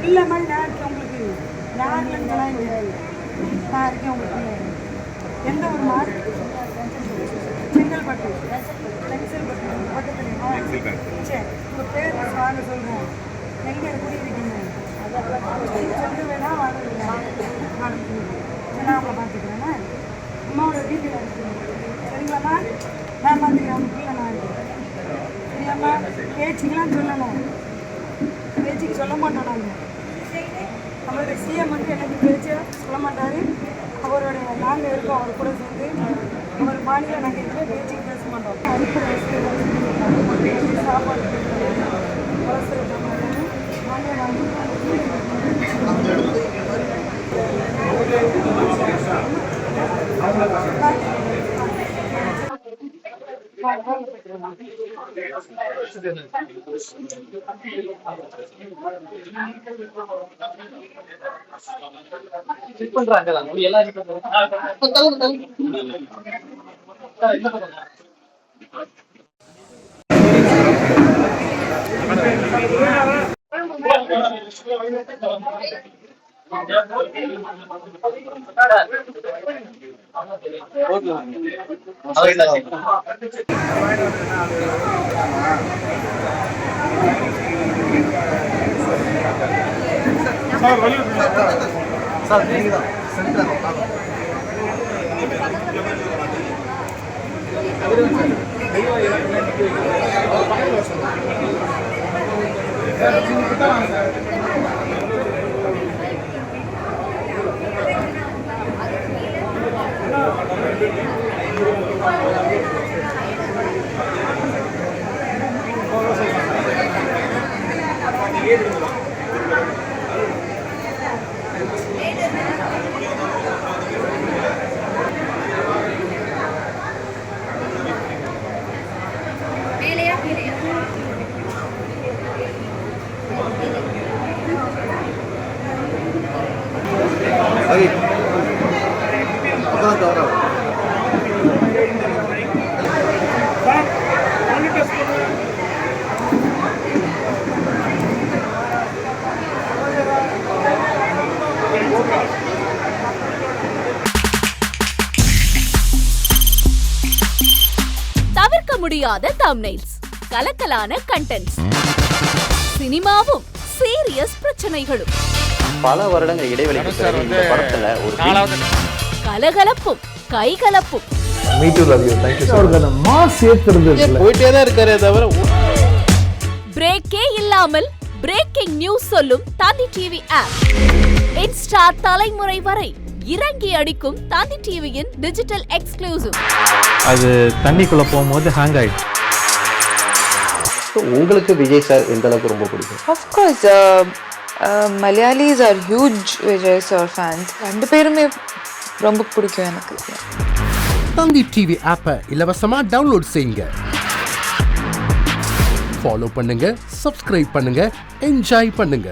பிள்ளை மாதிரி நான் இருக்கேன் உங்களுக்கு. யாருலன்னு சொன்னாங்க நான் இருக்கேன் உங்களுக்கு. எந்த ஒரு மார்க்? செங்கல்பட்டு. செங்கல்பட்டு பக்கத்துலையா? சரி, உங்கள் பேர் வாங்க சொல்கிறேன். எங்கே குடியிருக்கீங்க? சொந்த வேணா வாடகை நான் அவங்கள பார்த்துக்கிறேன்னா அம்மாவோட வீட்டில் இருக்கேன். சரிங்களாம்மா? நான் பார்த்துக்கிறேன். அவங்க பிள்ளை நான் இருக்கேன். சரியாம்மா? பேச்சுக்கெல்லாம் சொல்லணும். பேச்சுக்கு சொல்ல மாட்டோம் நாங்கள். நம்மளுடைய சிஎம் வந்து எனக்கு பேச்சு சொல்ல மாட்டார். அவருடைய நாங்கள் இருக்கோம் அவர் கூட சேர்ந்து. அவர் பாணியில் நாங்கள் எதுவுமே பேச்சுக்கு பேச மாட்டோம். அடிப்படை சாப்பாடு சார் நீங்க தான் சென்டர் தவிர்க்க முடியாத தம்ப்நெயில்ஸ், கலக்கலான கண்டென்ட்ஸ், சினிமாவும் சீரியஸ் பிரச்சனைகளும், பல வருடங்கள் இடைவெளிக்கு பிறகு இந்த படத்துல ஒரு கலகலப்பும் கைகலப்பும் போயிட்டே தான் இருக்காரே தவிர பிரேக்கே இல்லாமல் பிரேக்கிங் நியூஸ் சொல்லும் தந்தி டிவி ஆப். இன்ஸ்டா தலைமுறை வரை இறங்கி அடிக்கும் தந்தி டிவியின் டிஜிட்டல் எக்ஸ்க்ளூசிவ். அது தண்ணிக்குள்ள போகும்போது ஹேங் ஆயிடும். உங்களுக்கு விஜய் சார் எந்த அளவுக்கு ரொம்ப பிடிக்கும்? Of course, Malayalis are huge Vijay sir fans. ரெண்டு பேருமே ரொம்ப பிடிக்கும் எனக்கு. தந்தி டிவி ஆப்பை இலவசமா டவுன்லோட் செய்யுங்க. ஃபாலோ பண்ணுங்க, சப்ஸ்கிரைப் பண்ணுங்க, என்ஜாய் பண்ணுங்க.